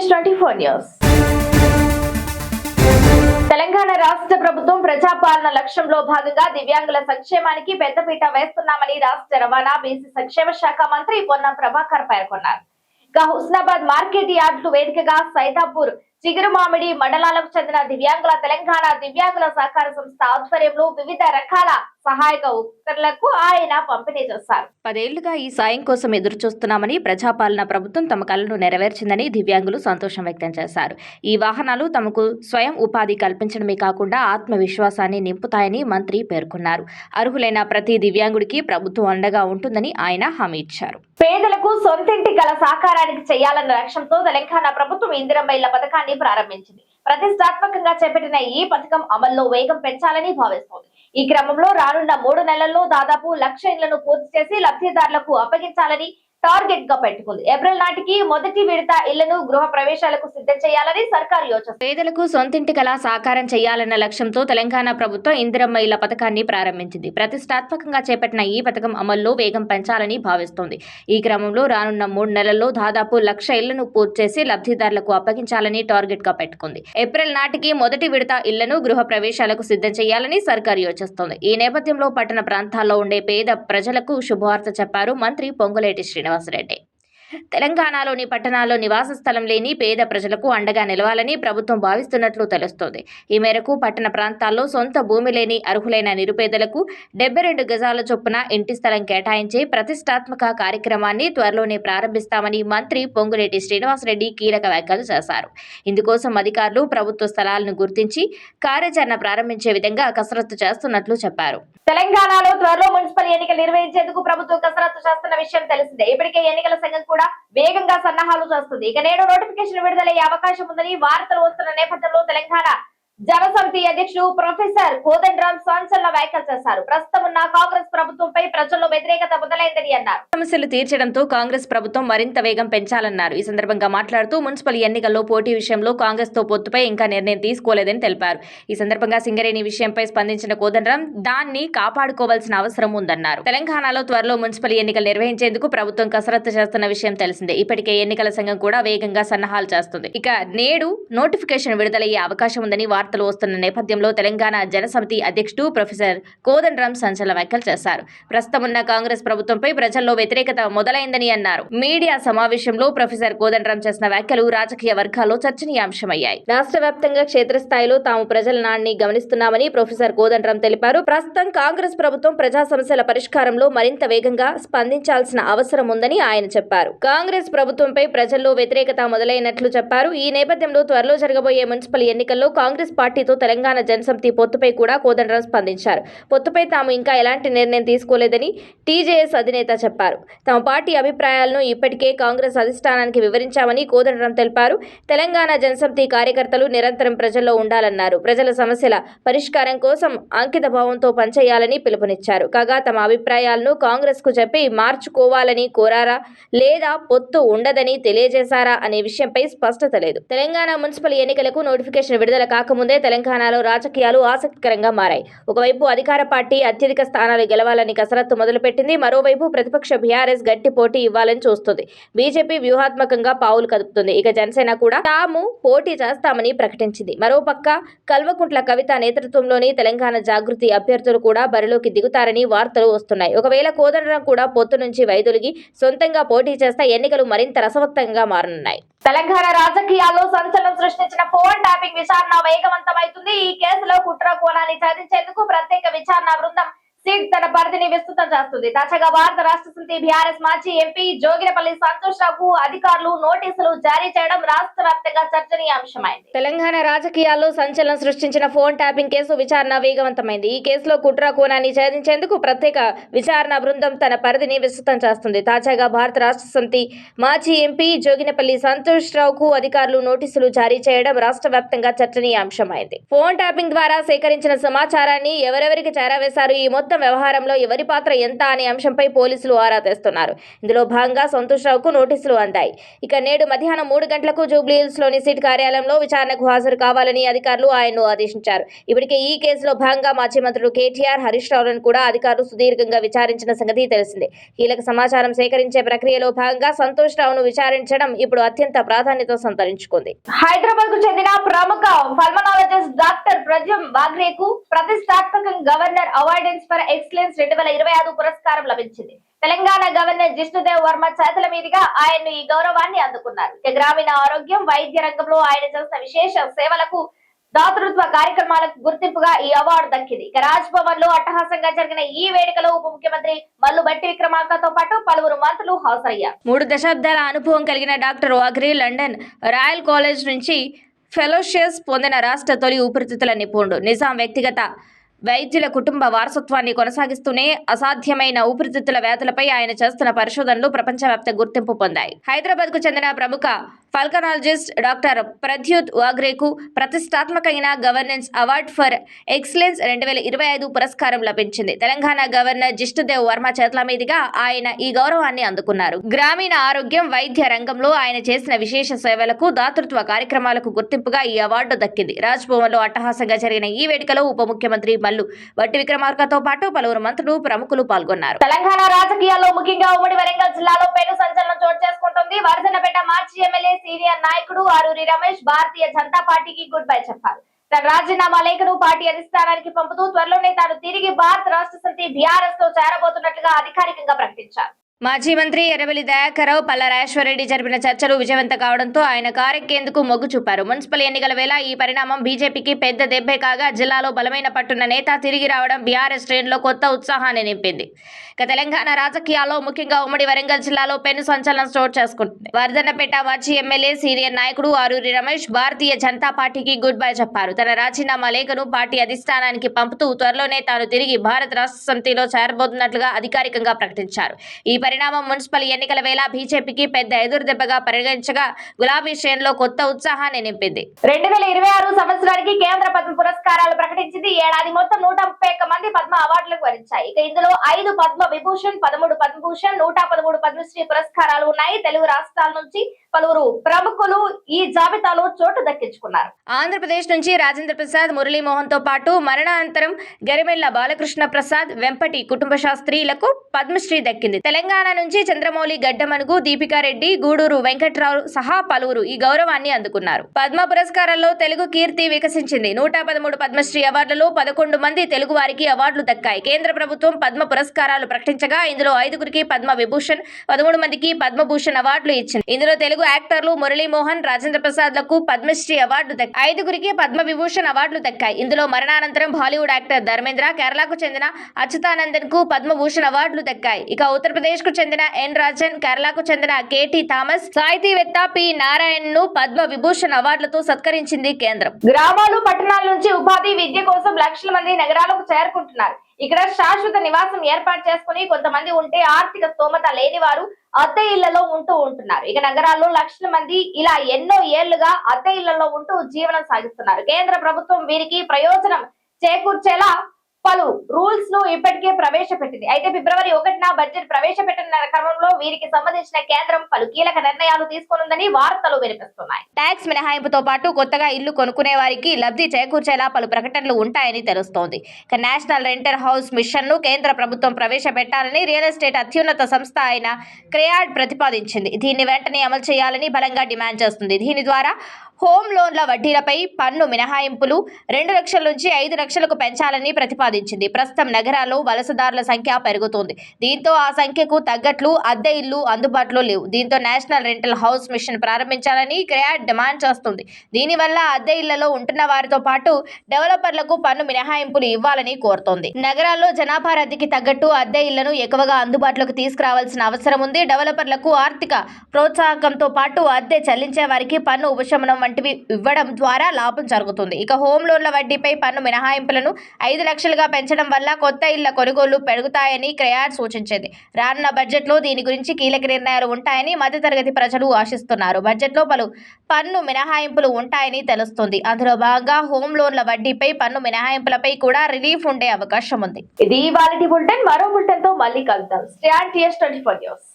H24 news. Telangana రాష్ట్ర ప్రభుత్వం ప్రజాపాలన లక్ష్యంలో భాగంగా దివ్యాంగుల సంక్షేమానికి పెద్దపీట వేస్తున్నామని రాష్ట్ర రవాణా బీసీ సంక్షేమ శాఖ మంత్రి పొన్నం ప్రభాకర్ పేర్కొన్నారు. హుస్నాబాద్ మార్కెట్ యార్డులు వేదికగా సైదాపూర్, చిగురుమామిడి మండలాలకు చెందిన దివ్యాంగుల తెలంగాణ దివ్యాంగుల సహకార సంస్థ ఆధ్వర్యంలో వివిధ రకాల సహాయక ఉపకరణలకు ఆయన పంపిణీ చేశారు. 10 ఏళ్లుగా ఈ సాయం కోసం ఎదురు చూస్తున్నామని, ప్రజాపాలన ప్రభుత్వం తమ కలను నెరవేర్చిందని దివ్యాంగులు సంతోషం వ్యక్తం చేశారు. ఈ వాహనాలు తమకు స్వయం ఉపాధి కల్పించడమే కాకుండా ఆత్మవిశ్వాసాన్ని నింపుతాయని మంత్రి పేర్కొన్నారు. అర్హులైన ప్రతి దివ్యాంగుడికి ప్రభుత్వం అండగా ఉంటుందని ఆయన హామీ ఇచ్చారు. పేదలకు సొంతింటి కల సాకారానికి చేయాలన్న లక్ష్యంతో తెలంగాణ ప్రభుత్వం ఇందిరమ్మ ఇళ్ల పథకాన్ని ప్రారంభించింది. ప్రతిష్టాత్మకంగా చేపట్టిన ఈ పథకం అమల్లో వేగం పెంచాలని భావిస్తోంది. ఈ క్రమంలో రానున్న 3 నెలల్లో దాదాపు 1,00,000 ఇళ్లను పూర్తి చేసి లబ్ధిదారులకు అప్పగించాలని టార్గెట్ గా పెట్టుకుంది. ఏప్రిల్ నాటికి మొదటి విడత ఇళ్లను గృహ ప్రవేశాలకు సిద్ధం చేయాలని సర్కారు యోచిస్తుంది. పేదలకు సొంతింటి కల సాకారం చేయాలన్న లక్ష్యంతో తెలంగాణ ప్రభుత్వం ఇందిరమ్మ ఇళ్ల పథకాన్ని ప్రారంభించింది. ప్రతిష్టాత్మకంగా చేపట్టిన ఈ పథకం అమల్లో వేగం పెంచాలని భావిస్తోంది. ఈ క్రమంలో రానున్న 3 నెలల్లో దాదాపు 1,00,000 ఇళ్లను పూర్తి చేసి లబ్ధిదారులకు అప్పగించాలని టార్గెట్ గా పెట్టుకుంది. ఏప్రిల్ నాటికి మొదటి విడత ఇళ్లను గృహ ప్రవేశాలకు సిద్ధం చేయాలని సర్కారు యోచిస్తోంది. ఈ నేపథ్యంలో పట్టణ ప్రాంతాల్లో ఉండే పేద ప్రజలకు శుభవార్త చెప్పారు మంత్రి పొంగులేటి శ్రీనివాసరెడ్డి. తెలంగాణలోని పట్టణాల్లో నివాస స్థలం లేని పేద ప్రజలకు అండగా నిలవాలని ప్రభుత్వం భావిస్తున్నట్లు తెలుస్తోంది. ఈ మేరకు పట్టణ ప్రాంతాల్లో సొంత భూమి లేని అర్హులైన నిరుపేదలకు 72 గజాల చొప్పున ఇంటి స్థలం కేటాయించే ప్రతిష్టాత్మక కార్యక్రమాన్ని త్వరలోనే ప్రారంభిస్తామని మంత్రి పొంగులేటి శ్రీనివాసరెడ్డి కీలక వ్యాఖ్యలు చేశారు. ఇందుకోసం అధికారులు ప్రభుత్వ స్థలాలను గుర్తించి కార్యాచరణ ప్రారంభించే విధంగా కసరత్తు చేస్తున్నట్లు చెప్పారు. తెలంగాణలో త్వరలో మున్సిపల్ ఎన్నికలు నిర్వహించేందుకు ప్రభుత్వం కసరత్తు చేస్తున్న విషయం తెలిసిందే. ఇప్పటికే ఎన్నికల సంఘం కూడా వేగంగా సన్నాహాలు చేస్తుంది. ఇక నేడు నోటిఫికేషన్ విడుదలయ్యే అవకాశం ఉందని వార్తలు వస్తున్న నేపథ్యంలో తెలంగాణ జనసమితి అధ్యక్షుడు ప్రొఫెసర్ కోదండరాం సంచలన వ్యాఖ్యలు చేశారు. ప్రస్తుతం ఉన్న కాంగ్రెస్ ప్రభుత్వంపై ప్రజల్లో వ్యతిరేకత మొదలైందని అన్నారు. సమస్యలు తీర్చడంతో కాంగ్రెస్ ప్రభుత్వం మరింత వేగం పెంచాలన్నారు. ఈ సందర్భంగా మాట్లాడుతూ మున్సిపల్ ఎన్నికల్లో పోటీ విషయంలో కాంగ్రెస్ తో పొత్తుపై ఇంకా నిర్ణయం తీసుకోలేదని తెలిపారు. ఈ సందర్భంగా సింగరేణి విషయంపై స్పందించిన కోదండరాం దాన్ని కాపాడుకోవాల్సిన అవసరం ఉందన్నారు. తెలంగాణలో త్వరలో మున్సిపల్ ఎన్నికలు నిర్వహించేందుకు ప్రభుత్వం కసరత్తు చేస్తున్న విషయం తెలిసిందే. ఇప్పటికే ఎన్నికల సంఘం కూడా వేగంగా సన్నాహాలు చేస్తుంది. ఇక నేడు నోటిఫికేషన్ విడుదలయ్యే అవకాశం ఉందని వార్తలు వస్తున్న నేపథ్యంలో తెలంగాణ జనసమితి అధ్యక్షుడు ప్రొఫెసర్ కోదండరాం సంచలన వ్యాఖ్యలు చేశారు. ప్రస్తుతం ఉన్న కాంగ్రెస్ ప్రభుత్వంపై ప్రజల్లో వ్యతిరేకత మొదలైందని అన్నారు. మీడియా సమావేశంలో ప్రొఫెసర్ కోదండరాం చేసిన వ్యాఖ్యలు రాజకీయ వర్గాల్లో చర్చనీయాంశమయ్యాయి. రాష్ట్ర వ్యాప్తంగా క్షేత్రస్థాయిలో తాము ప్రజల నాడిని గమనిస్తున్నామని ప్రొఫెసర్ కోదండరాం తెలిపారు. ప్రస్తుతం కాంగ్రెస్ ప్రభుత్వం ప్రజా సమస్యల పరిష్కారంలో మరింత వేగంగా స్పందించాల్సిన అవసరం ఉందని ఆయన చెప్పారు. కాంగ్రెస్ ప్రభుత్వంపై ప్రజల్లో వ్యతిరేకత మొదలైనట్లు చెప్పారు. ఈ నేపథ్యంలో త్వరలో జరగబోయే మున్సిపల్ ఎన్నికల్లో కాంగ్రెస్ పార్టీతో తెలంగాణ జనసమితి పొత్తుపై కూడా కోదండరాం స్పందించారు. పొత్తుపై తాము ఇంకా ఎలాంటి నిర్ణయం తీసుకోలేదని టీజేఎస్ అధినేత చెప్పారు. తమ పార్టీ అభిప్రాయాలను ఇప్పటికే కాంగ్రెస్ అధిష్టానానికి వివరించామని కోదండరాం తెలిపారు. తెలంగాణ జనసమితి కార్యకర్తలు నిరంతరం ప్రజల్లో ఉండాలన్నారు. ప్రజల సమస్యల పరిష్కారం కోసం అంకిత భావంతో పనిచేయాలని పిలుపునిచ్చారు. కాగా తమ అభిప్రాయాలను కాంగ్రెస్ కు చెప్పి మార్చుకోవాలని కోరారా లేదా పొత్తు ఉండదని తెలియజేశారా అనే విషయంపై స్పష్టత లేదు. తెలంగాణ మున్సిపల్ ఎన్నికలకు నోటిఫికేషన్ విడుదల కాకముందే తెలంగాణలో రాజకీయాలు ఆసక్తికరంగా మారాయి. ఒకవైపు అధికార పార్టీ అత్యధిక స్థానాలు గెలవాలని కసరత్తు మొదలుపెట్టింది. మరోవైపు ప్రతిపక్ష బీఆర్ఎస్ గట్టి పోటీ ఇవ్వాలని చూస్తుంది. బీజేపీ వ్యూహాత్మకంగా పావులు కదుపుతుంది. ఇక జనసేన కూడా తాము పోటీ చేస్తామని ప్రకటించింది. మరోపక్క కల్వకుంట్ల కవిత నేతృత్వంలోని తెలంగాణ జాగృతి అభ్యర్థులు కూడా బరిలోకి దిగుతారని వార్తలు వస్తున్నాయి. ఒకవేళ కోదండరాం కూడా పొత్తు నుంచి వైదొలిగి సొంతంగా పోటీ చేస్తే ఎన్నికలు మరింత రసవత్తంగా మారనున్నాయి. తెలంగాణ రాజకీయాల్లో సంచలనం సృష్టించిన ఫోన్ ట్యాపింగ్ విచారణ వేగవంతమవుతుంది. ఈ కేసులో కుట్ర కోణాన్ని ఛేదించేందుకు ప్రత్యేక విచారణ బృందం సిట్ తన పరిధిని విస్తృతం చేస్తుంది. తాజాగా భారత రాష్ట్ర సమితి బీఆర్ఎస్ మాజీ ఎంపీ జోగినపల్లి సంతోష్ రావుకు అధికారులు నోటీసులు జారీ చేయడం రాష్ట్ర వ్యాప్తంగా చర్చనీయాంశమైంది. తెలంగాణ రాజకీయాల్లో సంచలనం సృష్టించిన ఫోన్ ట్యాపింగ్ కేసు విచారణ వేగవంతమైంది. ఈ కేసులో కుట్ర కోణాన్ని ఛేదించేందుకు ప్రత్యేక విచారణ బృందం తన పరిధిని విస్తృతం చేస్తుంది. తాజాగా భారత రాష్ట్ర సమితి మాజీ ఎంపీ జోగినపల్లి సంతోష్ రావుకు అధికారులు నోటీసులు జారీ చేయడం రాష్ట్ర వ్యాప్తంగా చర్చనీయాంశమైంది. ఫోన్ ట్యాపింగ్ ద్వారా సేకరించిన సమాచారాన్ని ఎవరెవరికి చేరవేశారు, ఈ మొత్తం వ్యవహారంలో ఎవరి పాత్ర ఎంత అనే అంశంపై పోలీసులు ఆరా తీస్తున్నారు. ఇందులో భాగంగా సంతోష్ రావుకు నోటీసులు అందాయి. ఇక నేడు మధ్యాహ్నం 3 గంటలకు జూబ్లీహిల్స్లోని సిట్ కార్యాలయంలో విచారణకు హాజరు కావాలని అధికారులు ఆయన్ను ఆదేశించారు. ఇప్పటికే ఈ కేసులో భాగంగా మాజీ మంత్రులు కేటీఆర్, హరీష్ రావులను కూడా అధికారులు సుదీర్ఘంగా విచారించిన సంగతి తెలిసిందే. కీలక సమాచారం సేకరించే ప్రక్రియలో భాగంగా సంతోష్ రావును విచారించడం ఇప్పుడు అత్యంత ప్రాధాన్యత సంతరించుకుంది. హైదరాబాద్ కు చెందిన ప్రముఖ పల్మనాలజిస్ట్ డాక్టర్ ప్రద్యుమ్ వాగ్రేకు ప్రతిష్టాత్మక గవర్నర్ అవార్డెన్స్ ఫర్ ఎక్సలెన్స్ 2025 పురస్కారం లభించింది. తెలంగాణ గవర్నర్ జిష్ణుదేవ్ వర్మ చేతుల మీదుగా ఆయన్ను ఈ గౌరవాన్ని అందుకున్నారు. గ్రామీణ ఆరోగ్యం, వైద్య రంగంలో ఆయన చేసిన విశేష సేవలకు, దాతృత్వ కార్యక్రమాలకు గుర్తింపుగా ఈ అవార్డు దక్కింది. ఇక రాజ్ భవన్ లో అట్టహాసంగా జరిగిన ఈ వేడుకలో ఉప ముఖ్యమంత్రి మల్లు భట్టి విక్రమార్కతో పాటు పలువురు మంత్రులు హాజరయ్యారు. 3 దశాబ్దాల అనుభవం కలిగిన డాక్టర్ వాగ్రే లండన్ రాయల్ కాలేజ్ నుంచి ఫెలోషిప్స్ పొందిన రాష్ట్ర తొలి ఊపిరితిత్తుల నిపుణుడు. నిజాం వ్యక్తిగత వైద్యుల కుటుంబ వారసత్వాన్ని కొనసాగిస్తూనే అసాధ్యమైన ఊపిరితిత్తుల వ్యాధులపై ఆయన చేస్తున్న పరిశోధనలు ప్రపంచవ్యాప్త గుర్తింపు పొందాయి. హైదరాబాద్ కు చెందిన ప్రముఖ పల్మనాలజిస్ట్ డాక్టర్ ప్రద్యుత్ వాగ్రేకు ప్రతిష్టాత్మకమైన గవర్నెన్స్ అవార్డ్ ఫర్ ఎక్సలెన్స్ 2025 పురస్కారం లభించింది. తెలంగాణ గవర్నర్ జిష్ణుదేవ్ వర్మ చేతుల మీదుగా ఆయన ఈ గౌరవాన్ని అందుకున్నారు. గ్రామీణ ఆరోగ్యం, వైద్య రంగంలో ఆయన చేసిన విశేష సేవలకు, దాతృత్వ కార్యక్రమాలకు గుర్తింపుగా ఈ అవార్డు దక్కింది. రాజ్ భవన్ లో అట్టహాసంగా జరిగిన ఈ వేడుకలో ఉప ముఖ్యమంత్రి మల్లు భట్టి విక్రమార్కతో పాటు పలువురు మంత్రులు, ప్రముఖులు పాల్గొన్నారు. తెలంగాణ రాజకీయాల్లో ముఖ్యంగా ఉమ్మడి వరంగల్ జిల్లాలో పెను సంచలనం చోటు చేసుకుంటుంది. వర్ధన్నపేట మాజీ ఎమ్మెల్యే, సీనియర్ నాయకుడు ఆరూరి రమేష్ భారతీయ జనతా పార్టీకి గుడ్ బై చెప్పారు. తన రాజీనామా లేఖను పార్టీ అధిష్టానానికి పంపుతూ త్వరలోనే తాను తిరిగి భారత రాష్ట్ర సమితి బీఆర్ఎస్ లో చేరబోతున్నట్లుగా అధికారికంగా ప్రకటించారు. మాజీ మంత్రి ఎర్రబెల్లి దయాకర్రావు, పల్లా రాజేశ్వరరెడ్డి జరిపిన చర్చలు విజయవంతం కావడంతో ఆయన కారెక్కేందుకు మొగ్గు చూపారు. మున్సిపల్ ఎన్నికల వేళ ఈ పరిణామం బీజేపీకి పెద్ద దెబ్బే కాగా, జిల్లాలో బలమైన పట్టున్న నేత తిరిగి రావడం బీఆర్ఎస్ శ్రేణుల్లో కొత్త ఉత్సాహాన్ని నింపింది. ఇక తెలంగాణ రాజకీయాల్లో ముఖ్యంగా ఉమ్మడి వరంగల్ జిల్లాలో పెను సంచలనం చోటు చేసుకుంటుంది. వర్ధన్నపేట మాజీ ఎమ్మెల్యే, సీనియర్ నాయకుడు ఆరూరి రమేష్ భారతీయ జనతా పార్టీకి గుడ్ బై చెప్పారు. తన రాజీనామా లేఖను పార్టీ అధిష్టానానికి పంపుతూ త్వరలోనే తాను తిరిగి భారత రాష్ట్ర సమితిలో చేరబోతున్నట్లుగా అధికారికంగా ప్రకటించారు. ఈ పరిణామం మున్సిపల్ ఎన్నికల వేళ బీజేపీకి పెద్ద ఎదురు దెబ్బగా పరిగణించగా, గులాబీ శ్రేణులో కొత్త ఉత్సాహాన్ని నింపింది. 2026 సంవత్సరానికి కేంద్ర పద్మ పురస్కారాలు ప్రకటించింది. ఏడాది మొత్తం 131 మంది పద్మ అవార్డులకు వరించాయి. ఇక ఇందులో 5 పద్మ విభూషణ్, 13 పద్మభూషణ్, 113 పద్మశ్రీ పురస్కారాలు ఉన్నాయి. తెలుగు రాష్ట్రాల నుంచి పలువురు ప్రముఖులు ఈ జాబితాలో చోటు దక్కించుకున్నారు. ఆంధ్రప్రదేశ్ నుంచి రాజేంద్ర ప్రసాద్, మురళీమోహన్ తో పాటు మరణానంతరం గరిమెళ్ల బాలకృష్ణ ప్రసాద్, వెంపటి కుటుంబ శాస్త్రీలకు పద్మశ్రీ దక్కింది. తెలంగాణ నుంచి చంద్రమౌళి, గడ్డమనుగు, దీపికారెడ్డి, గూడూరు వెంకట్రావు సహా పలువురు ఈ గౌరవాన్ని అందుకున్నారు. పద్మ పురస్కారాల్లో తెలుగు కీర్తి వికసించింది. 113 పద్మశ్రీ అవార్డులలో 11 మంది తెలుగు వారికి అవార్డులు దక్కాయి. కేంద్ర ప్రభుత్వం పద్మ పురస్కారాలు ప్రకటించగా ఇందులో 5గురికి పద్మ విభూషణ్, 13 మందికి పద్మభూషణ్ అవార్డులు ఇచ్చింది. ఇందులో తెలుగు యాక్టర్లు మురళీమోహన్, రాజేంద్ర ప్రసాద్ లకు పద్మశ్రీ అవార్డు దక్కాయి. 5గురికి పద్మ విభూషణ్ అవార్డులు దక్కాయి. ఇందులో మరణానంతరం బాలీవుడ్ యాక్టర్ ధర్మేంద్ర, కేరళకు చెందిన అచ్యుతానందన్ కు పద్మభూషణ్ అవార్డులు దక్కాయి. ఇక ఉత్తరప్రదేశ్ కు చెందిన ఎన్ రాజన్, కేరళకు చెందిన కేటీ థామస్, సాహితీవేత్త పి నారాయణ్ ను పద్మ విభూషణ్ అవార్డులతో సత్కరించింది కేంద్రం. గ్రామాలు, పట్టణాల నుంచి ఉపాధి, విద్య కోసం లక్షల మంది నగరాలకు చేరుకుంటున్నారు. ఇక్కడ శాశ్వత నివాసం ఏర్పాటు చేసుకుని కొంతమంది ఉంటే ఆర్థిక స్తోమత లేని వారు అద్దె ఇళ్లలో ఉంటున్నారు. ఇక నగరాల్లో లక్షల మంది ఇలా ఎన్నో ఏళ్లుగా అద్దె ఇళ్లలో ఉంటూ జీవనం సాగిస్తున్నారు. కేంద్ర ప్రభుత్వం వీరికి ప్రయోజనం చేకూర్చేలా పలు రూల్స్ ను ఇప్పటికే ప్రవేశపెట్టింది. అయితే ఫిబ్రవరి 1న బడ్జెట్ ప్రవేశపెట్టిన క్రమంలో వీరికి సంబంధించిన కేంద్రం పలు కీలక నిర్ణయాలు తీసుకునుందని వార్తలు వినిపిస్తున్నాయి. ట్యాక్స్ మినహాయింపుతో పాటు కొత్తగా ఇల్లు కొనుక్కునే వారికి లబ్ధి చేకూర్చేలా పలు ప్రకటనలు ఉంటాయని తెలుస్తోంది. నేషనల్ రెంటల్ హౌస్ మిషన్ ను కేంద్ర ప్రభుత్వం ప్రవేశపెట్టాలని రియల్ ఎస్టేట్ అత్యున్నత సంస్థ అయిన క్రెయాడ్ ప్రతిపాదించింది. దీన్ని వెంటనే అమలు చేయాలని బలంగా డిమాండ్ చేస్తుంది. దీని ద్వారా హోమ్ లోన్ల వడ్డీలపై పన్ను మినహాయింపులు 2 లక్షల నుంచి 5 లక్షలకు పెంచాలని ప్రతిపాదించింది. ప్రస్తుతం నగరాల్లో వలసదారుల సంఖ్య పెరుగుతోంది. దీంతో ఆ సంఖ్యకు తగ్గట్లు అద్దె ఇల్లు అందుబాటులో లేవు. దీంతో నేషనల్ రెంటల్ హౌస్ మిషన్ ప్రారంభించాలని క్రెయాడ్ డిమాండ్ చేస్తుంది. దీనివల్ల అద్దె ఇళ్లలో ఉంటున్న వారితో పాటు డెవలపర్లకు పన్ను మినహాయింపులు ఇవ్వాలని కోరుతోంది. నగరాల్లో జనాభా రద్దీకి తగ్గట్టు అద్దె ఇళ్లను ఎక్కువగా అందుబాటులోకి తీసుకురావాల్సిన అవసరం ఉంది. డెవలపర్లకు ఆర్థిక ప్రోత్సాహకంతో పాటు అద్దె చెల్లించే వారికి పన్ను ఉపశమనం వంటివి ఇవ్వడం ద్వారా లాభం జరుగుతుంది. ఇక హోమ్ లోన్ల వడ్డీపై పన్ను మినహాయింపులను 5 లక్షలుగా పెంచడం వల్ల కొత్త ఇళ్ల కొనుగోళ్లు పెరుగుతాయని క్రెయార్ సూచించింది. రానున్న బడ్జెట్లో దీని గురించి కీలక నిర్ణయాలు ఉంటాయని మధ్యతరగతి ప్రజలు ఆశిస్తున్నారు. బడ్జెట్లో పలు పన్ను మినహాయింపులు ఉంటాయని తెలుస్తుంది. అందులో భాగంగా హోమ్ లోన్ల వడ్డీపై పన్ను మినహాయింపులపై కూడా రిలీఫ్ ఉండే అవకాశం ఉంది. ఇది ఇవాల్టి బులెటిన్. మరో బులెటిన్ తో మళ్ళీ కలుద్దాం. Stay on TS24 news.